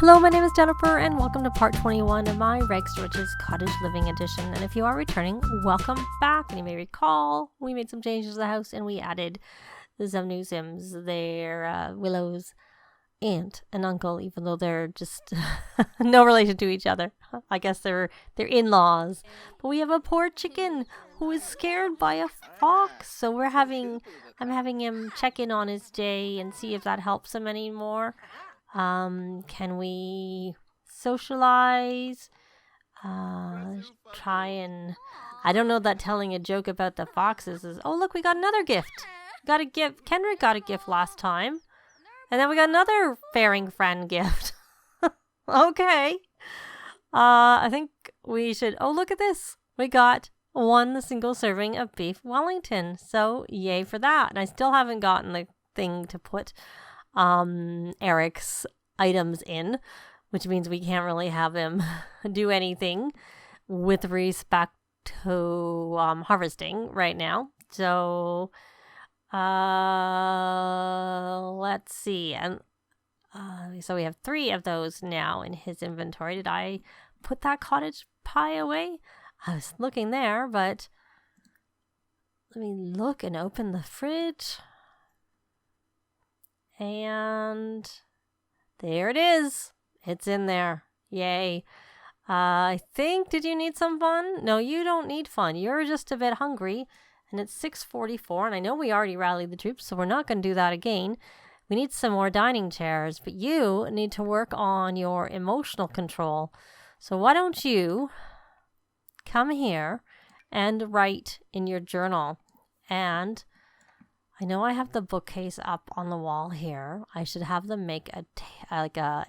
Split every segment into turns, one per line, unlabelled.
Hello, my name is Jennifer, and welcome to part 21 of my Rags to Riches Cottage Living Edition. And if you are returning, welcome back. And you may recall, we made some changes to the house, and we added some new Sims. They're Willow's aunt and uncle, even though they're just no relation to each other. I guess they're in-laws. But we have a poor chicken who is scared by a fox. So I'm having him check in on his day and see if that helps him anymore. Can we socialize? Try and... I don't know that telling a joke about the foxes is... Oh, look, we got another gift. Got a gift. Kendrick got a gift last time. And then we got another faring friend gift. Okay. I think we should... Oh, look at this. We got one single serving of beef Wellington. So, yay for that. And I still haven't gotten the thing to put... Eric's items in, which means we can't really have him do anything with respect to harvesting right now. So let's see. And so we have 3 of those now in his inventory. Did I put that cottage pie away? I was looking there, but let me look and open the fridge. And there it is. It's in there. Yay. I think, did you need some fun? No, you don't need fun. You're just a bit hungry. And it's 6:44. And I know we already rallied the troops, so we're not going to do that again. We need some more dining chairs. But you need to work on your emotional control. So why don't you come here and write in your journal. And... I know I have the bookcase up on the wall here. I should have them make a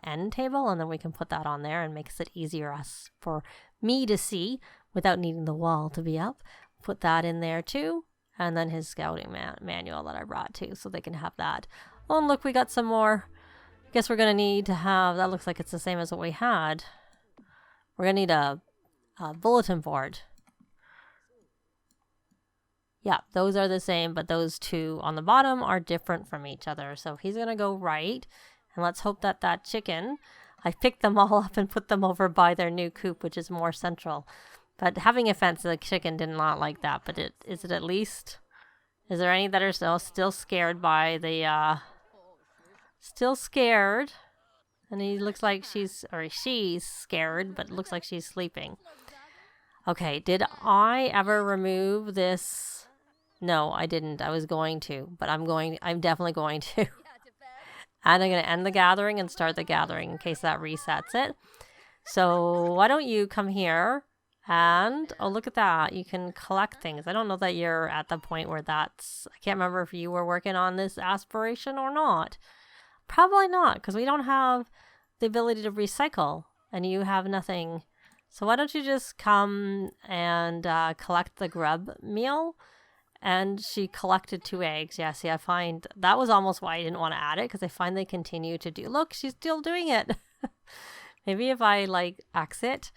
end table, and then we can put that on there and makes it easier for me to see without needing the wall to be up. Put that in there too, and then his scouting manual that I brought too, so they can have that. Oh, and look, we got some more. I guess we're gonna need to have. That looks like it's the same as what we had. We're gonna need a bulletin board. Yeah, those are the same, but those 2 on the bottom are different from each other. So he's going to go right, and let's hope that that chicken, I picked them all up and put them over by their new coop, which is more central. But having a fence, the chicken did not like that. But is it at least, is there any that are still scared by the, still scared? And he looks like she's scared, but it looks like she's sleeping. Okay, did I ever remove this? No, I didn't. I was going to, but I'm definitely going to. And I'm going to end the gathering and start the gathering in case that resets it. So why don't you come here and, oh, look at that. You can collect things. I don't know that you're at the point where I can't remember if you were working on this aspiration or not. Probably not, because we don't have the ability to recycle and you have nothing. So why don't you just come and collect the grub meal? And she collected 2 eggs. Yeah, see, I find that was almost why I didn't want to add it, because I find they continue to do. Look, she's still doing it. Maybe if I exit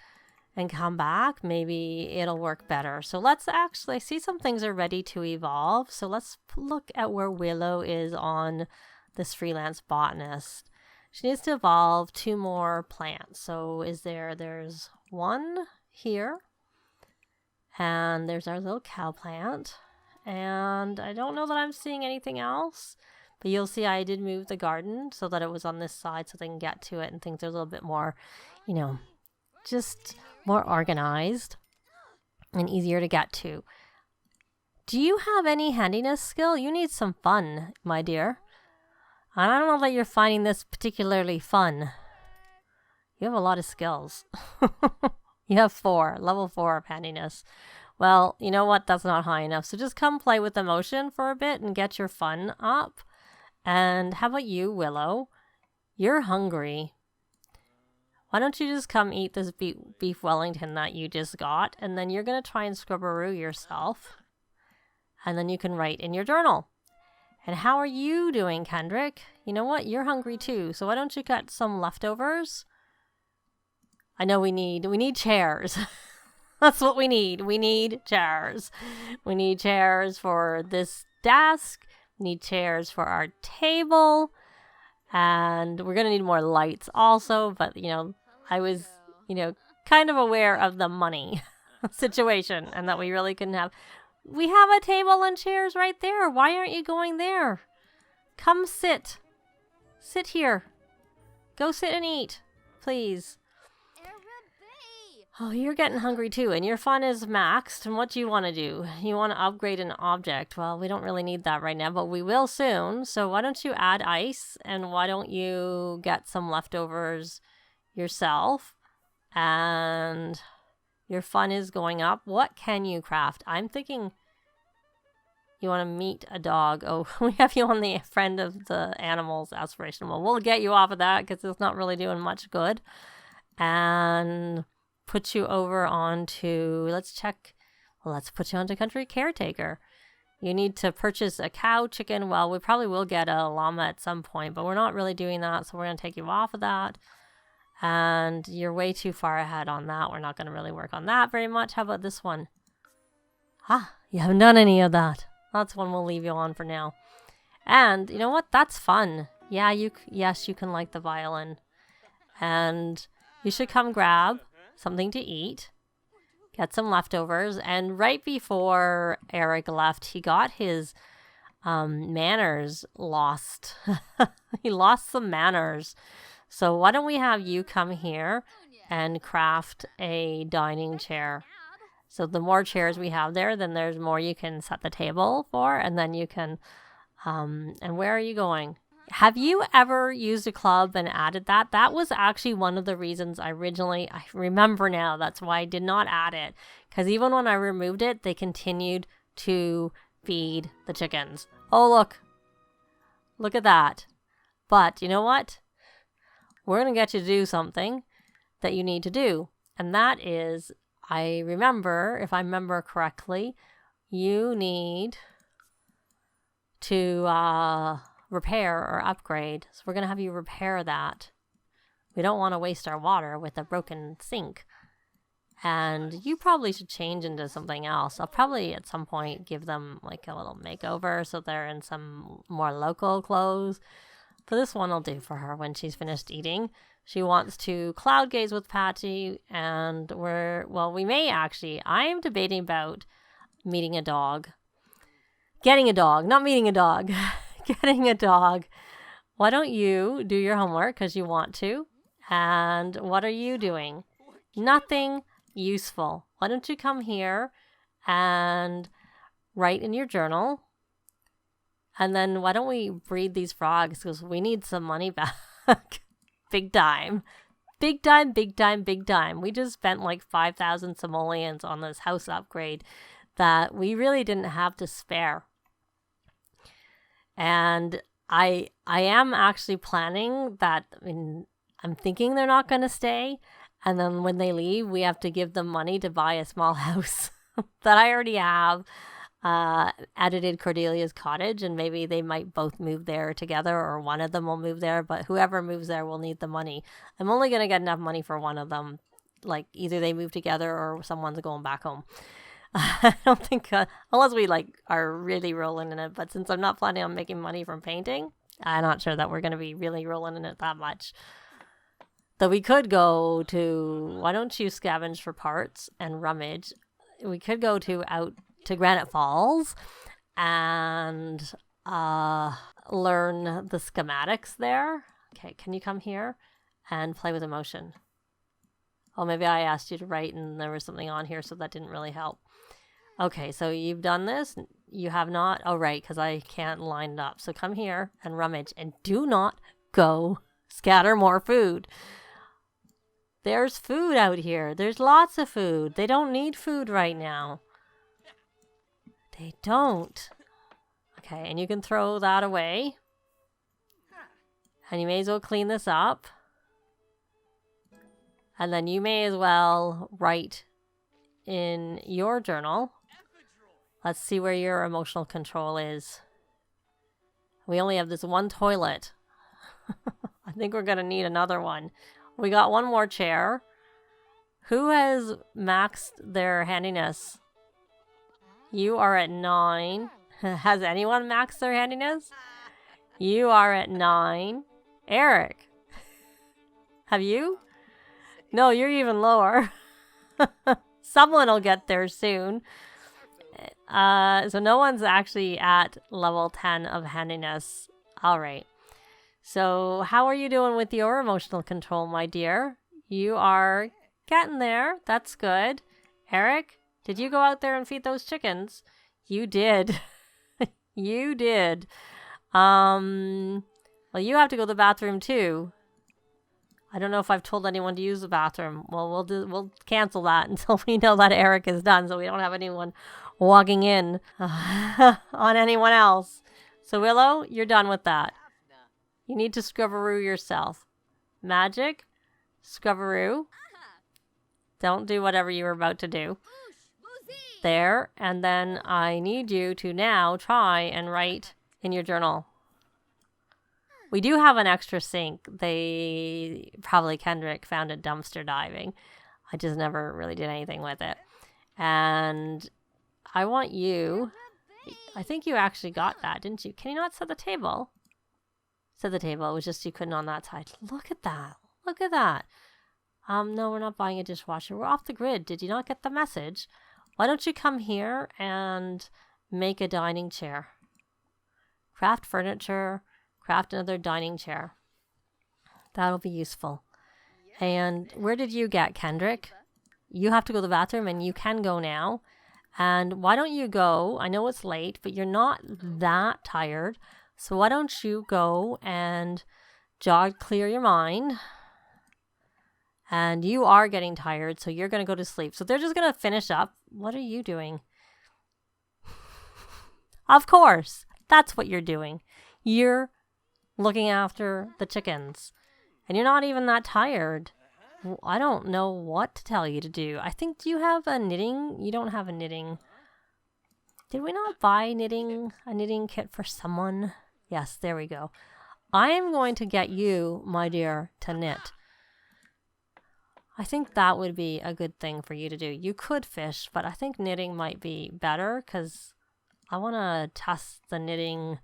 and come back, maybe it'll work better. So let's actually see some things are ready to evolve. So let's look at where Willow is on this freelance botanist. She needs to evolve 2 more plants. So there's 1 here. And there's our little cow plant. And I don't know that I'm seeing anything else. But you'll see I did move the garden so that it was on this side so they can get to it. And things are a little bit more, just more organized and easier to get to. Do you have any handiness skill? You need some fun, my dear. I don't know that you're finding this particularly fun. You have a lot of skills. You have 4, level 4 of handiness. Well, you know what? That's not high enough. So just come play with emotion for a bit and get your fun up. And how about you, Willow? You're hungry. Why don't you just come eat this beef Wellington that you just got? And then you're going to try and scrubberoo yourself. And then you can write in your journal. And how are you doing, Kendrick? You know what? You're hungry too. So why don't you get some leftovers? I know we need chairs. That's what we need. We need chairs. We need chairs for this desk. We need chairs for our table. And we're going to need more lights also, but, I was, kind of aware of the money situation and that we really couldn't have. We have a table and chairs right there. Why aren't you going there? Come sit. Sit here. Go sit and eat, please. Oh, you're getting hungry too, and your fun is maxed. And what do you want to do? You want to upgrade an object. Well, we don't really need that right now, but we will soon. So why don't you add ice, and why don't you get some leftovers yourself? And your fun is going up. What can you craft? I'm thinking you want to meet a dog. Oh, we have you on the friend of the animals aspiration. Well, we'll get you off of that because it's not really doing much good. And put you over onto, let's put you onto country caretaker. You need to purchase a cow, chicken. Well, we probably will get a llama at some point, but we're not really doing that, so we're going to take you off of that. And you're way too far ahead on that. We're not going to really work on that very much. How about this one? You haven't done any of that. That's one we'll leave you on for now. And you know what? That's fun. Yeah, yes, you can like the violin. And you should come grab something to eat, get some leftovers. And right before Eric left, he got his manners lost. He lost some manners. So why don't we have you come here and craft a dining chair? So the more chairs we have there, then there's more you can set the table for, and then you can, and where are you going? Have you ever used a club and added that? That was actually one of the reasons I remember now, that's why I did not add it. Because even when I removed it, they continued to feed the chickens. Oh, look at that. But you know what? We're going to get you to do something that you need to do. And that is, if I remember correctly, you need to repair or upgrade. So we're going to have you repair that. We don't want to waste our water with a broken sink. And you probably should change into something else. I'll probably at some point give them like a little makeover so they're in some more local clothes. But this one will do for her when she's finished eating. She wants to cloud gaze with Patty, and we may actually, I am debating about meeting a dog. Getting a dog, not meeting a dog. Getting a dog. Why don't you do your homework because you want to? And what are you doing? Nothing useful. Why don't you come here and write in your journal? And then why don't we breed these frogs because we need some money back. Big time. Big time, big time, big time. We just spent like 5,000 simoleons on this house upgrade that we really didn't have to spare. And I am actually planning that, I'm thinking they're not going to stay. And then when they leave, we have to give them money to buy a small house that I already have. Edited Cordelia's cottage, and maybe they might both move there together, or one of them will move there, but whoever moves there will need the money. I'm only going to get enough money for one of them, like either they move together or someone's going back home. I don't think, unless we are really rolling in it, but since I'm not planning on making money from painting, I'm not sure that we're going to be really rolling in it that much. Though we could go to, why don't you scavenge for parts and rummage? We could go to Granite Falls and learn the schematics there. Okay, can you come here and play with emotion? Oh, maybe I asked you to write and there was something on here, so that didn't really help. Okay, so you've done this. You have not. Oh, right, because I can't line it up. So come here and rummage, and do not go scatter more food. There's food out here. There's lots of food. They don't need food right now. They don't. Okay, and you can throw that away. And you may as well clean this up. And then you may as well write in your journal. Let's see where your emotional control is. We only have this one toilet. I think we're going to need another one. We got one more chair. Who has maxed their handiness? You are at 9. Has anyone maxed their handiness? You are at 9. Eric, have you? No, you're even lower. Someone will get there soon. So no one's actually at level 10 of handiness. All right. So how are you doing with your emotional control, my dear? You are getting there. That's good. Eric, did you go out there and feed those chickens? You did. You did. Well, you have to go to the bathroom too. I don't know if I've told anyone to use the bathroom. Well, we'll cancel that until we know that Eric is done, so we don't have anyone walking in on anyone else. So Willow, you're done with that. You need to scrubberoo yourself. Magic, scrubberoo. Don't do whatever you were about to do. There, and then I need you to now try and write in your journal. We do have an extra sink. Kendrick found it dumpster diving. I just never really did anything with it. And I want you, I think you actually got that, didn't you? Can you not set the table? Set the table. It was just you couldn't on that side. Look at that. Look at that. No, we're not buying a dishwasher. We're off the grid. Did you not get the message? Why don't you come here and make a dining chair? Craft furniture. Craft another dining chair. That'll be useful. And where did you get, Kendrick? You have to go to the bathroom, and you can go now. And why don't you go? I know it's late, but you're not that tired. So why don't you go and clear your mind? And you are getting tired, so you're going to go to sleep. So they're just going to finish up. What are you doing? Of course, that's what you're doing. You're looking after the chickens. And you're not even that tired. I don't know what to tell you to do. I think, do you have a knitting? You don't have a knitting. Did we not buy a knitting kit for someone? Yes, there we go. I am going to get you, my dear, to knit. I think that would be a good thing for you to do. You could fish, but I think knitting might be better because I want to test the knitting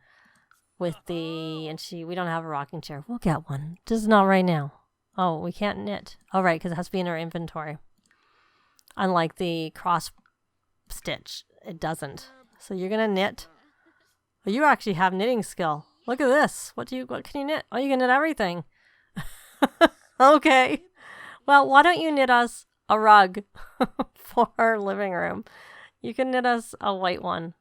with we don't have a rocking chair. We'll get one. Just not right now. Oh, we can't knit. Oh, right, because it has to be in our inventory. Unlike the cross stitch, it doesn't. So you're going to knit. Well, you actually have knitting skill. Look at this. What can you knit? Oh, you can knit everything. Okay. Well, why don't you knit us a rug for our living room? You can knit us a white one.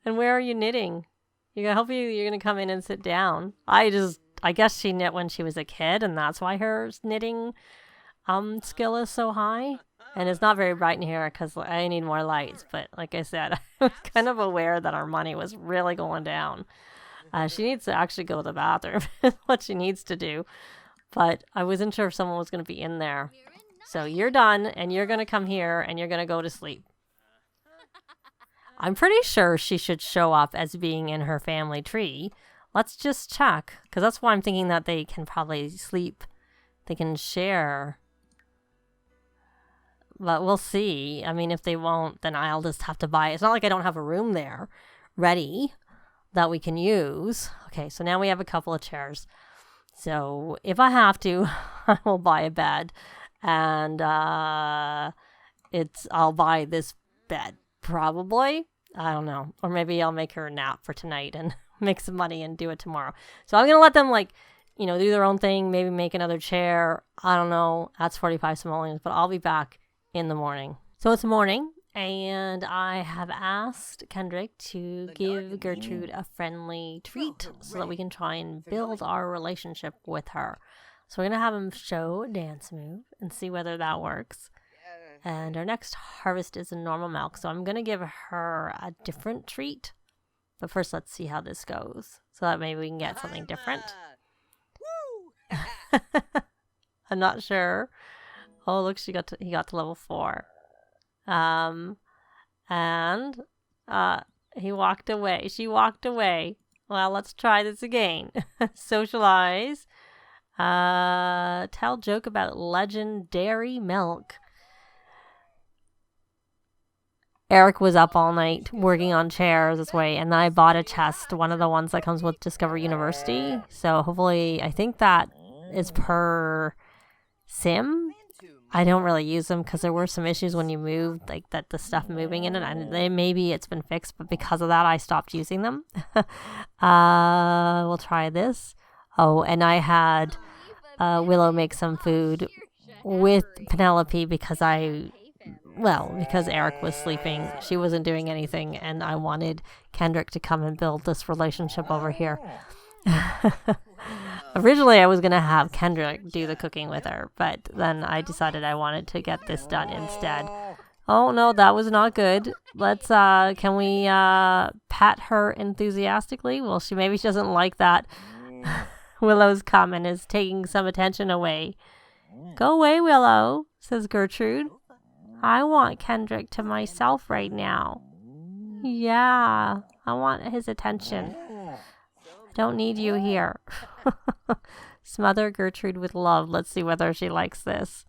And where are you knitting? You're going to come in and sit down. I guess she knit when she was a kid, and that's why her knitting skill is so high. And it's not very bright in here because I need more lights. But like I said, I was kind of aware that our money was really going down. She needs to actually go to the bathroom. Is what she needs to do. But I wasn't sure if someone was going to be in there. So you're done, and you're going to come here, and you're going to go to sleep. I'm pretty sure she should show up as being in her family tree. Let's just check. Because that's why I'm thinking that they can probably sleep. They can share. But we'll see. I mean, if they won't, then I'll just have to buy it. It's not like I don't have a room there ready that we can use. Okay, so now we have a couple of chairs. So if I have to, I will buy a bed. And I'll buy this bed, probably. I don't know. Or maybe I'll make her a nap for tonight and make some money and do it tomorrow. So I'm going to let them, do their own thing, maybe make another chair. I don't know. That's 45 simoleons, but I'll be back in the morning. So it's morning, and I have asked Kendrick to give Gertrude a friendly treat so that we can try and build our relationship with her. So we're going to have him show a dance move and see whether that works. And our next harvest is a normal milk, so I'm going to give her a different treat. But first, let's see how this goes, so that maybe we can get something different. I'm not sure. Oh, look, he got to level 4. And he walked away. She walked away. Well, let's try this again. Socialize. Tell joke about legendary milk. Eric was up all night working on chairs this way, and then I bought a chest, one of the ones that comes with Discover University. So hopefully, I think that is per sim. I don't really use them because there were some issues when you moved, like that the stuff moving in it, and maybe it's been fixed, but because of that, I stopped using them. We'll try this. Oh, and I had Willow make some food with Penelope because Eric was sleeping. She wasn't doing anything, and I wanted Kendrick to come and build this relationship over here. Originally, I was going to have Kendrick do the cooking with her, but then I decided I wanted to get this done instead. Oh, no, that was not good. Let's, can we pat her enthusiastically? Well, maybe she doesn't like that. Willow's comment is taking some attention away. Go away, Willow, says Gertrude. I want Kendrick to myself right now. Yeah, I want his attention. I don't need you here. Smother Gertrude with love. Let's see whether she likes this.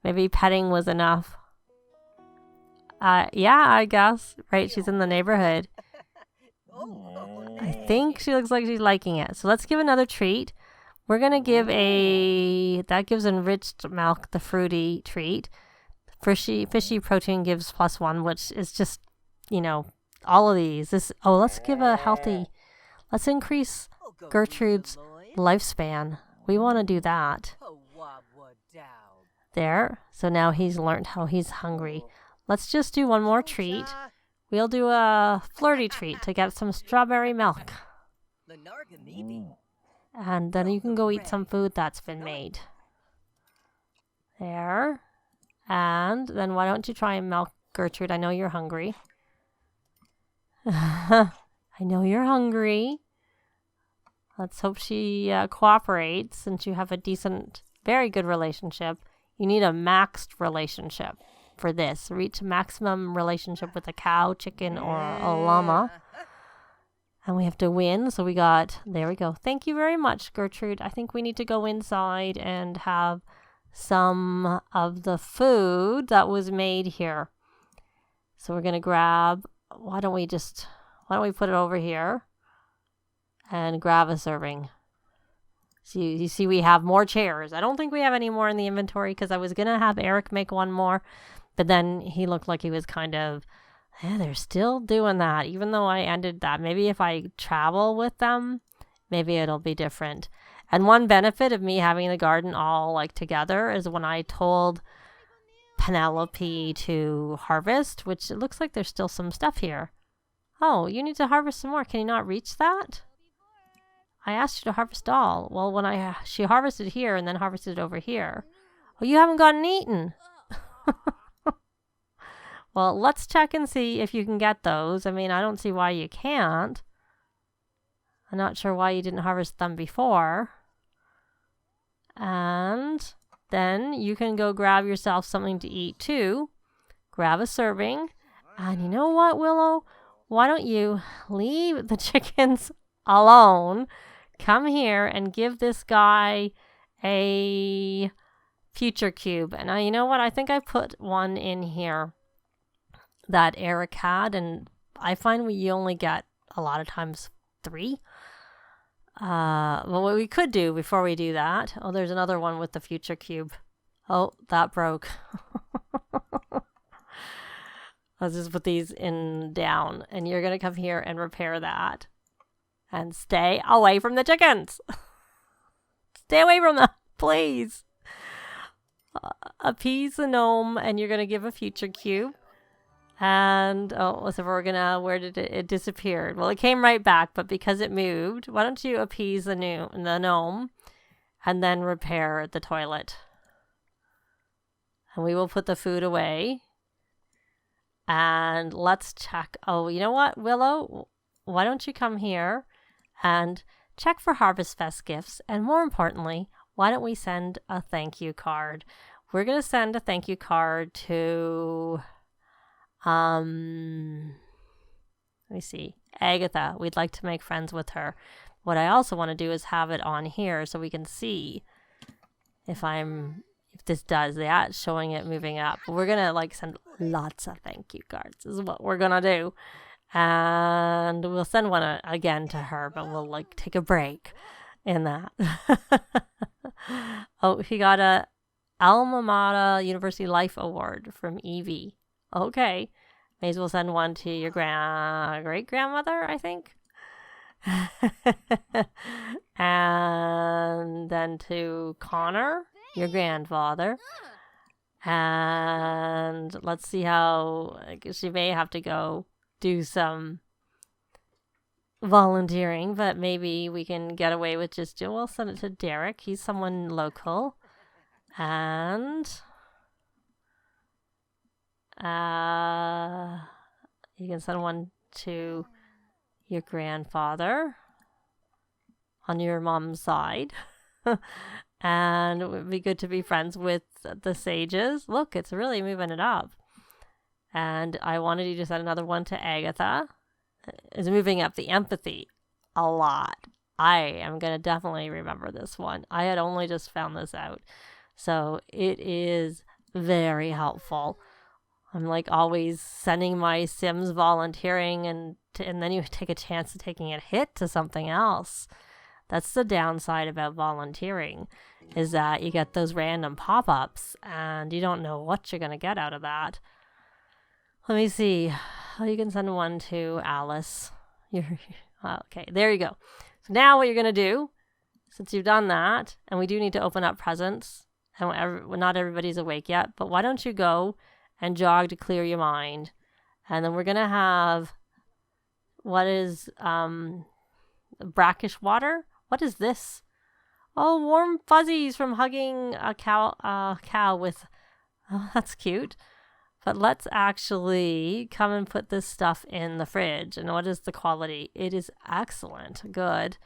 Maybe petting was enough. Yeah, I guess. Right, she's in the neighborhood. I think she looks like she's liking it. So let's give another treat. We're going to give that gives enriched milk, the fruity treat. Fishy protein gives +1, which is just, all of these. Let's give a healthy, let's increase Gertrude's lifespan. We want to do that. There. So now he's learned how he's hungry. Let's just do one more treat. We'll do a flirty treat to get some strawberry milk. And then you can go eat some food that's been made. There. And then why don't you try and milk Gertrude? I know you're hungry. I know you're hungry. Let's hope she cooperates since you have a decent, very good relationship. You need a maxed relationship for this. Reach maximum relationship with a cow, chicken, or a llama. And we have to win. So there we go. Thank you very much, Gertrude. I think we need to go inside and have some of the food that was made here. So we're going to grab, why don't we put it over here and grab a serving. So you see we have more chairs. I don't think we have any more in the inventory because I was going to have Eric make one more, but then he looked like he was kind of, they're still doing that, even though I ended that. Maybe if I travel with them, maybe it'll be different. And one benefit of me having the garden all together is when I told Penelope to harvest, which it looks like there's still some stuff here. Oh, you need to harvest some more. Can you not reach that? I asked you to harvest all. Well, when she harvested here and then harvested over here. Well, you haven't gotten eaten. Well, let's check and see if you can get those. I mean, I don't see why you can't. I'm not sure why you didn't harvest them before. And then you can go grab yourself something to eat too. Grab a serving. And you know what, Willow? Why don't you leave the chickens alone? Come here and give this guy a future cube. And you know what? I think I put one in here that Eric had. And I find you only get a lot of times 3. Well, what we could do before we do that, there's another one with the future cube. Oh, that broke. Let's just put these down, and you're going to come here and repair that. And stay away from the chickens. Stay away from them, please. Appease the gnome, and you're going to give a future cube. And, so we're gonna, where did it disappeared? Well, it came right back, but because it moved, why don't you appease the gnome and then repair the toilet? And we will put the food away. And let's check. Oh, you know what, Willow? Why don't you come here and check for Harvestfest gifts? And more importantly, why don't we send a thank you card? We're going to send a thank you card to... let me see. Agatha. We'd like to make friends with her. What I also want to do is have it on here so we can see if if this does that, showing it moving up. We're gonna like send lots of thank you cards is what we're gonna do. And we'll send one again to her, but we'll like take a break in that. Oh, he got a Alma Mater University Life Award from Evie. Okay. May as well send one to your great-grandmother, I think. And then to Connor, your grandfather. And let's see how she may have to go do some volunteering, but maybe we can get away with just we'll send it to Derek. He's someone local. And you can send one to your grandfather on your mom's side. And it would be good to be friends with the Sages. Look, it's really moving it up. And I wanted you to send another one to Agatha. It's moving up the empathy a lot. I am going to definitely remember this one. I had only just found this out. So it is very helpful. I'm like always sending my Sims volunteering and then you take a chance of taking a hit to something else. That's the downside about volunteering, is that you get those random pop-ups and you don't know what you're going to get out of that. Let me see. Oh, you can send one to Alice. Okay, there you go. So now what you're going to do, since you've done that, and we do need to open up presents, and not everybody's awake yet, but why don't you go and jog to clear your mind? And then we're going to have, what is brackish water? What is this? Oh, warm fuzzies from hugging a cow with, oh, that's cute. But let's actually come and put this stuff in the fridge. And what is the quality? It is excellent. Good.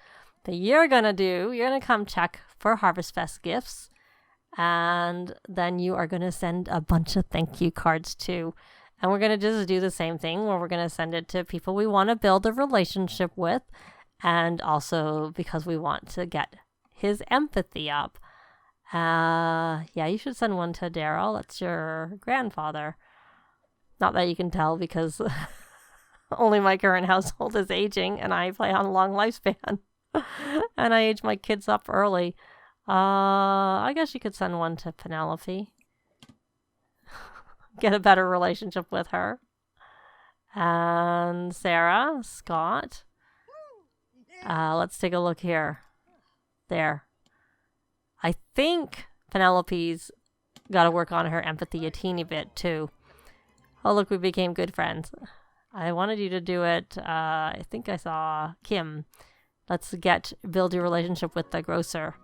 That you're going to come check for Harvestfest gifts. And then you are going to send a bunch of thank you cards too. And we're going to just do the same thing where we're going to send it to people we want to build a relationship with. And also because we want to get his empathy up. Yeah, you should send one to Daryl. That's your grandfather. Not that you can tell because only my current household is aging and I play on a long lifespan. And I age my kids up early. I guess you could send one to Penelope. Get a better relationship with her. And Sarah, Scott. Let's take a look here. There. I think Penelope's got to work on her empathy a teeny bit too. Oh, look, we became good friends. I wanted you to do it. I think I saw Kim. Let's build your relationship with the grocer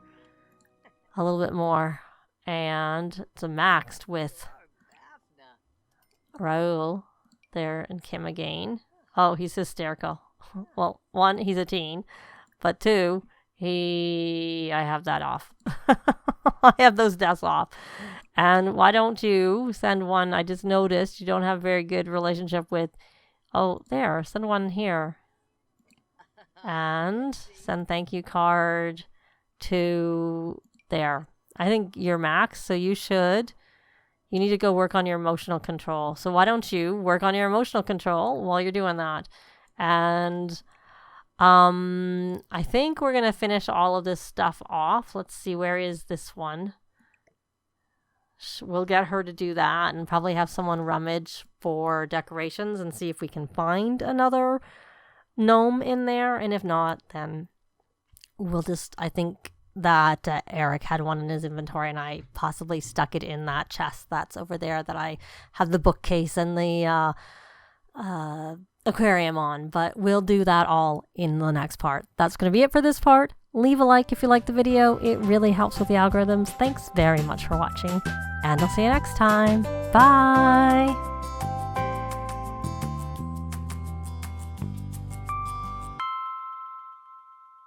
a little bit more. And it's a maxed with Raul there and Kim again. Oh, he's hysterical. Well, one, he's a teen. But two, I have that off. I have those deaths off. And why don't you send one? I just noticed you don't have a very good relationship with. Oh, there. Send one here. And send thank you card to there. I think you're max, so you need to go work on your emotional control. So why don't you work on your emotional control while you're doing that? And I think we're going to finish all of this stuff off. Let's see, where is this one? We'll get her to do that and probably have someone rummage for decorations and see if we can find another gnome in there. And if not, then we'll I think that Eric had one in his inventory and I possibly stuck it in that chest that's over there that I have the bookcase and the aquarium on, but we'll do that all in the next part. That's going to be it for this part. Leave a like if you like the video. It really helps with the algorithms. Thanks very much for watching, and I'll see you next time. Bye!